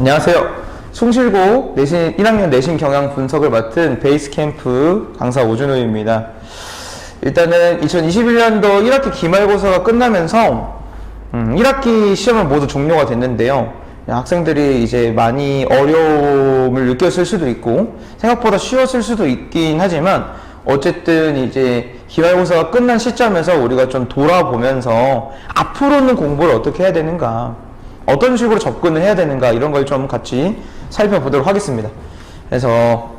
안녕하세요. 숭실고 1학년 내신 경향 분석을 맡은 베이스캠프 강사 오준호입니다. 일단은 2021년도 1학기 기말고사가 끝나면서 1학기 시험은 모두 종료가 됐는데요. 학생들이 이제 많이 어려움을 느꼈을 수도 있고 생각보다 쉬웠을 수도 있긴 하지만 어쨌든 이제 기말고사가 끝난 시점에서 우리가 좀 돌아보면서 앞으로는 공부를 어떻게 해야 되는가, 어떤 식으로 접근을 해야 되는가, 이런 걸 좀 같이 살펴보도록 하겠습니다. 그래서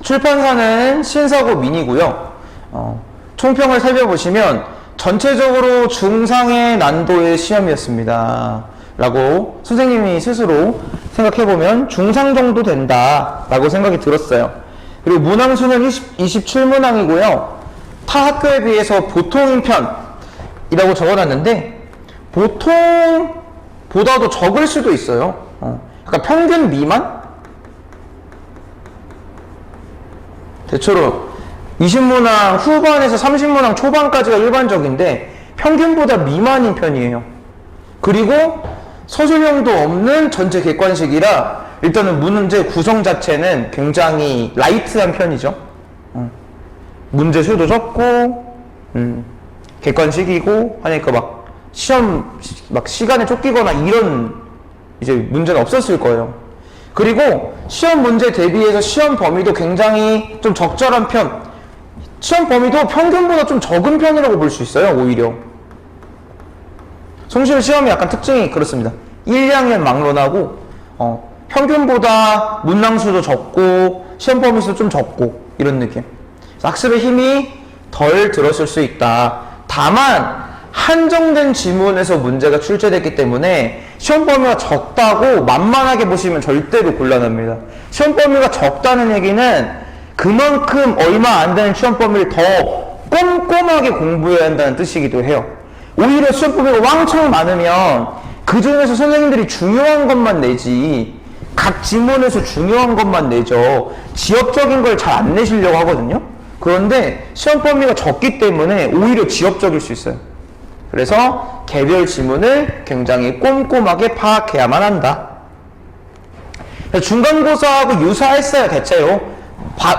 출판사는 신사고 민이고요. 총평을 살펴보시면 전체적으로 중상의 난도의 시험이었습니다 라고 선생님이 스스로 생각해보면 중상 정도 된다 라고 생각이 들었어요. 그리고 문항수는 27문항이고요 타 학교에 비해서 보통인 편이라고 적어놨는데 보통보다도 적을 수도 있어요. 그러니까 평균 미만? 대체로 20문항 후반에서 30문항 초반까지가 일반적인데 평균보다 미만인 편이에요. 그리고 서술형도 없는 전체 객관식이라 일단은 문제 구성 자체는 굉장히 라이트한 편이죠. 문제 수도 적고 객관식이고 하니까 막 시험 막 시간에 쫓기거나 이런 이제 문제는 없었을 거예요. 그리고 시험 문제 대비해서 시험 범위도 굉장히 좀 적절한 편, 시험 범위도 평균보다 좀 적은 편이라고 볼 수 있어요. 오히려 송실 시험이 약간 특징이 그렇습니다. 1, 2학년 막론하고 평균보다 문항수도 적고 시험 범위수도 좀 적고 이런 느낌. 학습의 힘이 덜 들었을 수 있다. 다만 한정된 지문에서 문제가 출제됐기 때문에 시험 범위가 적다고 만만하게 보시면 절대로 곤란합니다. 시험 범위가 적다는 얘기는 그만큼 얼마 안 되는 시험 범위를 더 꼼꼼하게 공부해야 한다는 뜻이기도 해요. 오히려 시험 범위가 왕창 많으면 그 중에서 선생님들이 중요한 것만 내지 각 지문에서 중요한 것만 내죠. 지역적인 걸 잘 안 내시려고 하거든요. 그런데 시험 범위가 적기 때문에 오히려 지역적일 수 있어요. 그래서 개별 지문을 굉장히 꼼꼼하게 파악해야만 한다. 중간고사하고 유사했어요. 대체로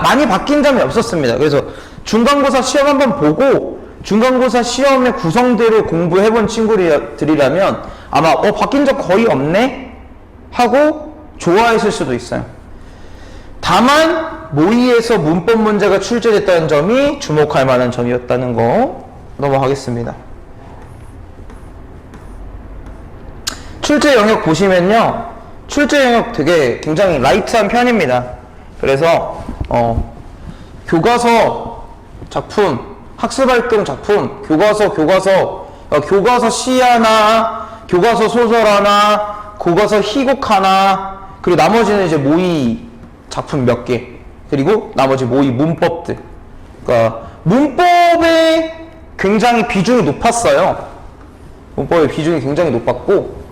많이 바뀐 점이 없었습니다. 그래서 중간고사 시험 한번 보고 중간고사 시험의 구성대로 공부해본 친구들이라면 아마 바뀐 적 거의 없네? 하고 좋아했을 수도 있어요. 다만 모의에서 문법 문제가 출제됐다는 점이 주목할 만한 점이었다는 거 넘어가겠습니다. 출제 영역 보시면요, 출제 영역 되게 굉장히 라이트한 편입니다. 그래서 교과서 작품, 학습활동 작품, 교과서 시 하나, 교과서 소설 하나, 교과서 희곡 하나, 그리고 나머지는 이제 모의 작품 몇 개, 그리고 나머지 모의 문법들. 그러니까 문법에 굉장히 비중이 높았어요. 문법의 비중이 굉장히 높았고,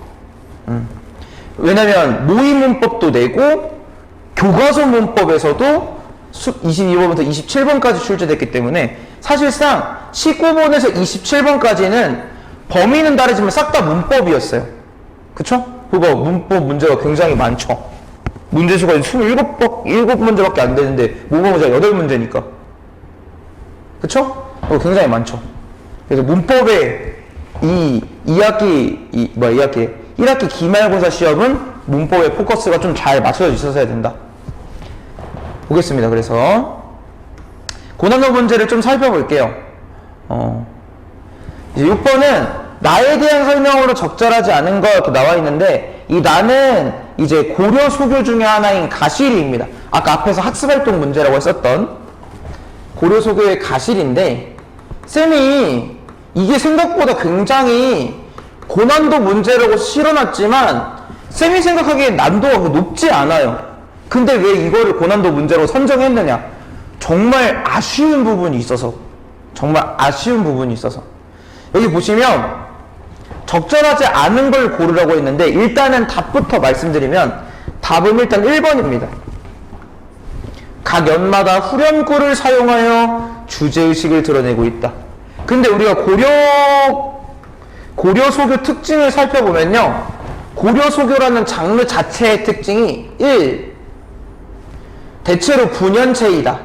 왜냐면 모의 문법도 내고 교과서 문법에서도 22번부터 27번까지 출제됐기 때문에 사실상 19번에서 27번까지는 범위는 다르지만 싹 다 문법이었어요. 그쵸? 그거 문법 문제가 굉장히 많죠. 문제수가 27문제밖에 안 되는데 모범 문제가 8문제니까. 그쵸? 그거 굉장히 많죠. 그래서 문법에 1학기 기말고사 시험은 문법의 포커스가 좀 잘 맞춰져 있어야 된다. 보겠습니다. 그래서 고난도 문제를 좀 살펴볼게요. 이제 6번은 나에 대한 설명으로 적절하지 않은 거 이렇게 나와 있는데, 이 나는 이제 고려 소교 중에 하나인 가실이입니다. 아까 앞에서 학습활동 문제라고 했었던 고려 소교의 가실인데, 쌤이 이게 생각보다 굉장히 고난도 문제라고 실어놨지만 쌤이 생각하기엔 난도가 높지 않아요. 근데 왜 이거를 고난도 문제로 선정했느냐? 정말 아쉬운 부분이 있어서. 여기 보시면 적절하지 않은 걸 고르라고 했는데, 일단은 답부터 말씀드리면 답은 일단 1번입니다. 각 연마다 후렴구를 사용하여 주제의식을 드러내고 있다. 근데 우리가 고려 소교 특징을 살펴보면요, 고려소교라는 장르 자체의 특징이 1. 대체로 분연체이다.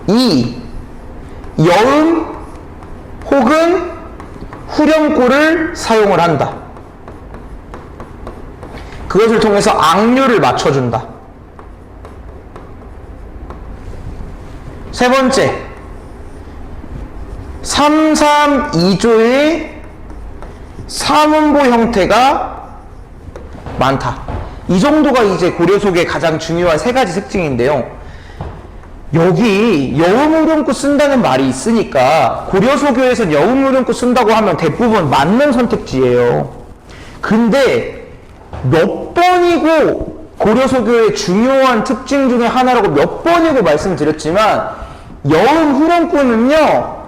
2. 여음 혹은 후렴구를 사용을 한다. 그것을 통해서 악류를 맞춰준다. 세 번째, 332조의 삼음보 형태가 많다. 이 정도가 이제 고려속의 가장 중요한 세 가지 특징인데요. 여기 여음후렴구 쓴다는 말이 있으니까 고려소교에서 여음후렴구 쓴다고 하면 대부분 맞는 선택지예요. 근데 몇 번이고 고려소교의 중요한 특징 중에 하나라고 몇 번이고 말씀드렸지만 여음후렴구는요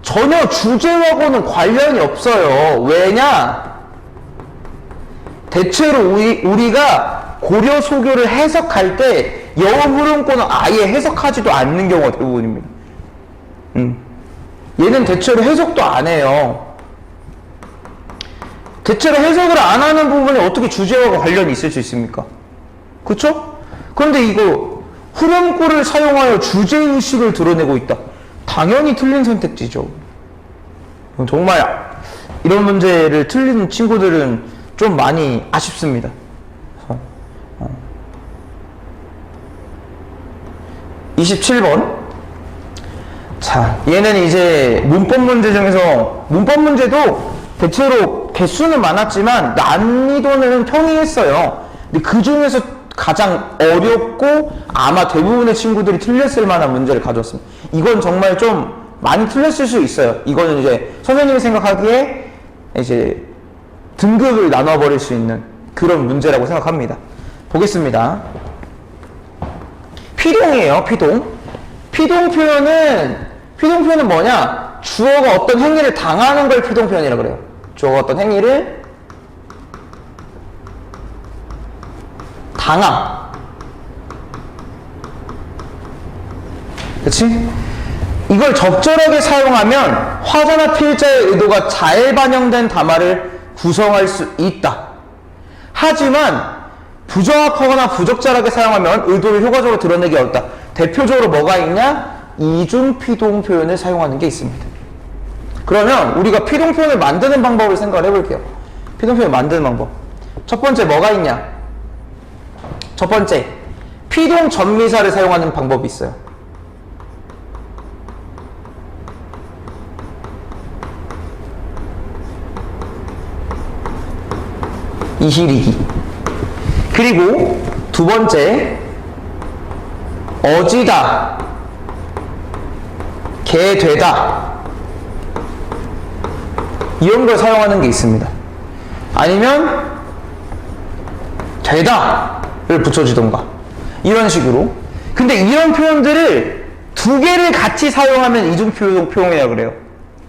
전혀 주제하고는 관련이 없어요. 왜냐? 대체로 우리가 고려소교를 해석할 때 여음후렴구는 아예 해석하지도 않는 경우가 대부분입니다. 얘는 대체로 해석도 안 해요. 대체로 해석을 안 하는 부분에 어떻게 주제와 관련이 있을 수 있습니까? 그쵸? 그런데 이거 후렴구를 사용하여 주제의식을 드러내고 있다. 당연히 틀린 선택지죠. 정말 이런 문제를 틀리는 친구들은 좀 많이 아쉽습니다. 27번. 자, 얘는 이제 문법 문제 중에서 문법 문제도 대체로 개수는 많았지만 난이도는 평이했어요. 근데 그 중에서 가장 어렵고 아마 대부분의 친구들이 틀렸을 만한 문제를 가져왔습니다. 이건 정말 좀 많이 틀렸을 수 있어요. 이거는 이제 선생님이 생각하기에 이제 등급을 나눠버릴 수 있는 그런 문제라고 생각합니다. 보겠습니다. 피동이에요, 피동. 피동 표현은 뭐냐? 주어가 어떤 행위를 당하는 걸 피동 표현이라고 그래요. 주어가 어떤 행위를 당함. 그치? 이걸 적절하게 사용하면 화자나 필자의 의도가 잘 반영된 담화를 구성할 수 있다. 하지만 부정확하거나 부적절하게 사용하면 의도를 효과적으로 드러내기 어렵다. 대표적으로 뭐가 있냐? 이중 피동 표현을 사용하는 게 있습니다. 그러면 우리가 피동 표현을 만드는 방법을 생각을 해볼게요. 피동 표현 만드는 방법. 첫 번째 뭐가 있냐? 첫 번째, 피동 전미사를 사용하는 방법이 있어요. 이시리기. 그리고 두 번째, 어지다, 개되다, 이런 걸 사용하는 게 있습니다. 아니면 되다를 붙여주던가 이런 식으로. 근데 이런 표현들을 두 개를 같이 사용하면 이중표현이라고 그래요.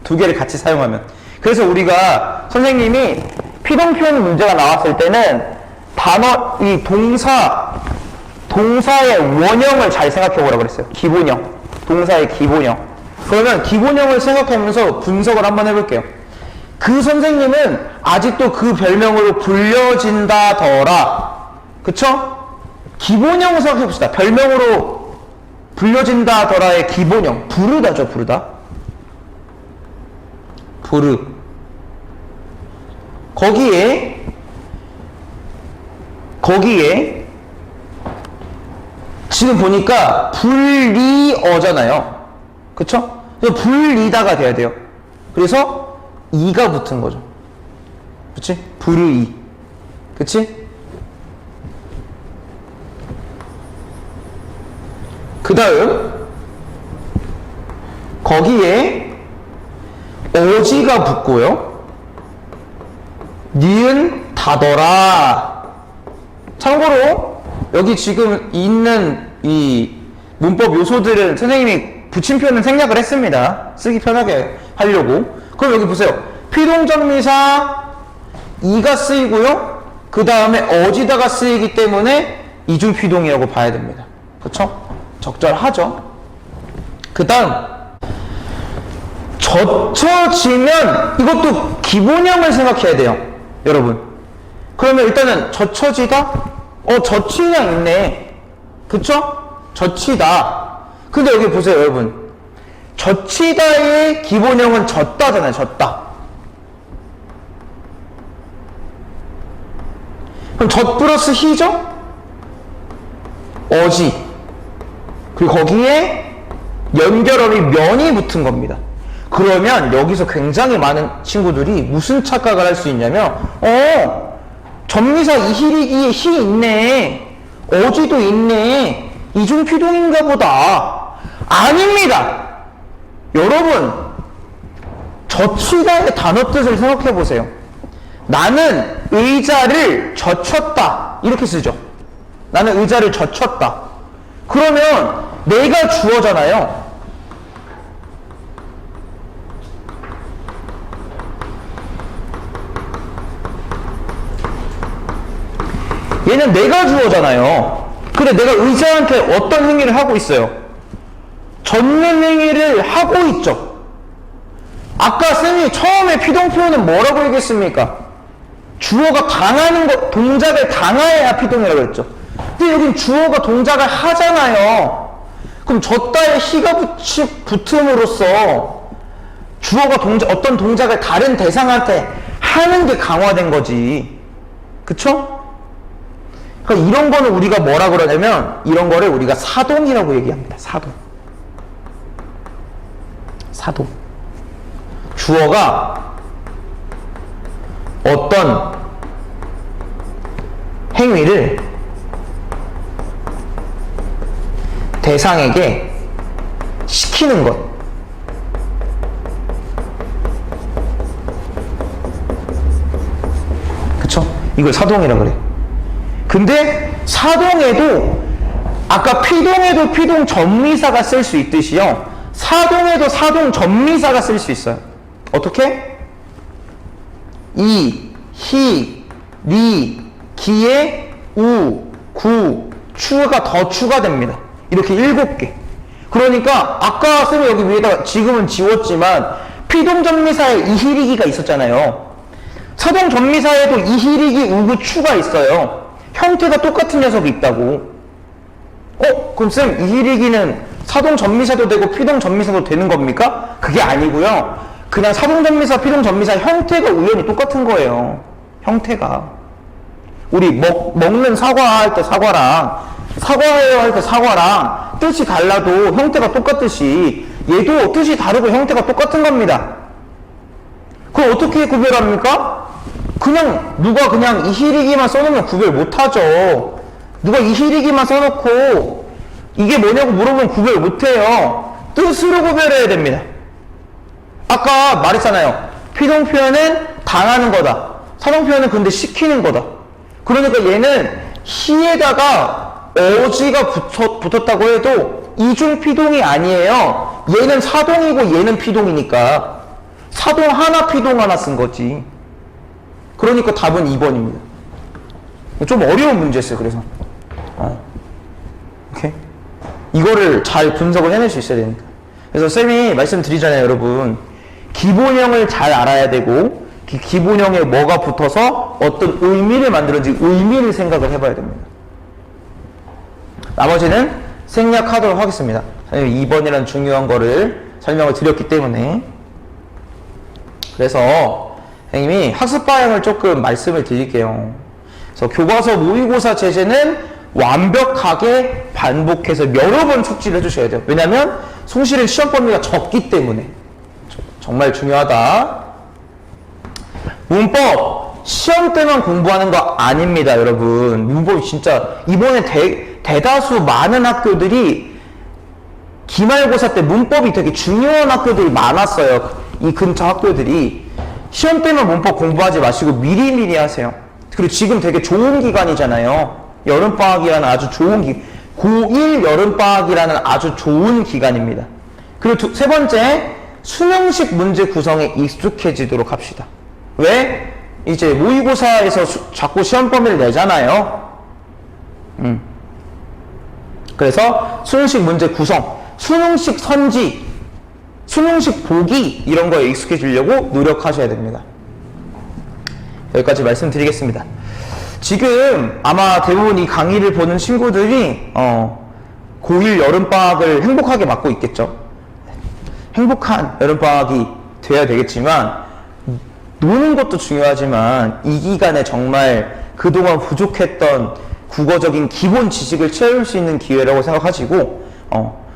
두 개를 같이 사용하면. 그래서 우리가 선생님이 피동 표현 문제가 나왔을 때는 단어, 이 동사의 원형을 잘 생각해 보라고 그랬어요. 기본형. 동사의 기본형. 그러면 기본형을 생각하면서 분석을 한번 해볼게요. 그 선생님은 아직도 그 별명으로 불려진다더라. 그쵸? 기본형을 생각해 봅시다. 별명으로 불려진다더라의 기본형. 부르다죠, 부르다. 부르. 거기에 지금 보니까 불리어잖아요. 그쵸? 불리다가 돼야 돼요. 그래서 이가 붙은 거죠. 그치? 불의. 그치? 그 다음 거기에 어지가 붙고요. 니은 다더라. 참고로 여기 지금 있는 이 문법 요소들은 선생님이 붙임표는 생략을 했습니다. 쓰기 편하게 하려고. 그럼 여기 보세요. 피동전미사 이가 쓰이고요. 그 다음에 어지다가 쓰이기 때문에 이중피동이라고 봐야 됩니다. 그쵸? 적절하죠? 그 다음 젖혀지면 이것도 기본형을 생각해야 돼요, 여러분. 그러면 일단은 젖혀지다? 젖히냐 있네. 그쵸? 젖히다. 근데 여기 보세요, 여러분. 젖히다의 기본형은 젖다잖아요, 젖다. 그럼 젖 플러스 히죠? 어지. 그리고 거기에 연결어미 면이 붙은 겁니다. 그러면 여기서 굉장히 많은 친구들이 무슨 착각을 할 수 있냐면 전미사 이희리기에 히 있네, 어지도 있네, 이중피동인가 보다. 아닙니다. 여러분, 젖히다의 단어 뜻을 생각해 보세요. 나는 의자를 젖혔다, 이렇게 쓰죠. 나는 의자를 젖혔다. 그러면 내가 주어잖아요. 얘는 내가 주어잖아요. 근데 내가 의자한테 어떤 행위를 하고 있어요? 젖는 행위를 하고 있죠. 아까 쌤이 처음에 피동 표현은 뭐라고 얘기했습니까? 주어가 당하는 것, 동작을 당해야 피동이라고 했죠. 근데 여긴 주어가 동작을 하잖아요. 그럼 젖다에 히가 붙음으로써 주어가 어떤 동작을 다른 대상한테 하는 게 강화된 거지. 그쵸? 그러니까 이런 거는 우리가 뭐라 그러냐면, 이런 거를 우리가 사동이라고 얘기합니다. 사동. 사동. 주어가 어떤 행위를 대상에게 시키는 것. 그쵸? 이걸 사동이라 그래. 근데 사동에도 아까 피동에도 피동 전미사가 쓸 수 있듯이요, 사동에도 사동 전미사가 쓸 수 있어요. 어떻게? 이, 히, 리, 기에 우, 구, 추가 더 추가됩니다. 이렇게 7개. 그러니까 아까 쌤이 여기 위에다가 지금은 지웠지만 피동 전미사에 이희리기가 있었잖아요. 사동 전미사에도 이희리기, 우구, 추가 있어요. 형태가 똑같은 녀석이 있다고. 그럼 쌤, 이희리기는 사동 전미사도 되고 피동 전미사도 되는 겁니까? 그게 아니고요. 그냥 사동 전미사, 피동 전미사 형태가 우연히 똑같은 거예요. 형태가. 우리 먹는 사과 할 때 사과랑, 사과해요 할 때 사과랑 뜻이 달라도 형태가 똑같듯이 얘도 뜻이 다르고 형태가 똑같은 겁니다. 그럼 어떻게 구별합니까? 그냥 누가 그냥 이희리기만 써놓으면 구별 못하죠. 누가 이희리기만 써놓고 이게 뭐냐고 물어보면 구별 못해요. 뜻으로 구별해야 됩니다. 아까 말했잖아요. 피동 표현은 당하는 거다, 사동 표현은 근데 시키는 거다. 그러니까 얘는 히에다가 어지가 붙었다고 해도 이중 피동이 아니에요. 얘는 사동이고 얘는 피동이니까 사동 하나 피동 하나 쓴 거지. 그러니까 답은 2번입니다. 좀 어려운 문제였어요. 그래서 오케이? 이거를 잘 분석을 해낼 수 있어야 되니까. 그래서 쌤이 말씀드리잖아요, 여러분. 기본형을 잘 알아야 되고, 기본형에 뭐가 붙어서 어떤 의미를 만들었는지 의미를 생각을 해봐야 됩니다. 나머지는 생략하도록 하겠습니다. 2번이라는 중요한 거를 설명을 드렸기 때문에. 그래서 선생님이 학습 방향을 조금 말씀을 드릴게요. 그래서 교과서 모의고사 제재는 완벽하게 반복해서 여러 번 숙지를 해주셔야 돼요. 왜냐면 송실은 시험 범위가 적기 때문에. 정말 중요하다. 문법 시험 때만 공부하는 거 아닙니다, 여러분. 문법 진짜 이번에 대다수 많은 학교들이 기말고사 때 문법이 되게 중요한 학교들이 많았어요. 이 근처 학교들이. 시험 때만 문법 공부하지 마시고 미리미리 하세요. 그리고 지금 되게 좋은 기간이잖아요. 여름방학이라는 아주 좋은 고1 여름방학이라는 아주 좋은 기간입니다. 그리고 세 번째, 수능식 문제 구성에 익숙해지도록 합시다. 왜? 이제 모의고사에서 자꾸 시험 범위를 내잖아요. 그래서 수능식 문제 구성, 수능식 선지, 수능식 보기 이런 거에 익숙해지려고 노력하셔야 됩니다. 여기까지 말씀드리겠습니다. 지금 아마 대부분 이 강의를 보는 친구들이 고1 여름방학을 행복하게 맞고 있겠죠. 행복한 여름방학이 돼야 되겠지만 노는 것도 중요하지만 이 기간에 정말 그동안 부족했던 국어적인 기본 지식을 채울 수 있는 기회라고 생각하시고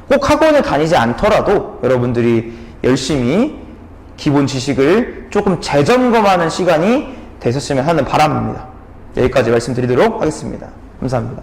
꼭 학원을 다니지 않더라도 여러분들이 열심히 기본 지식을 조금 재점검하는 시간이 되셨으면 하는 바람입니다. 여기까지 말씀드리도록 하겠습니다. 감사합니다.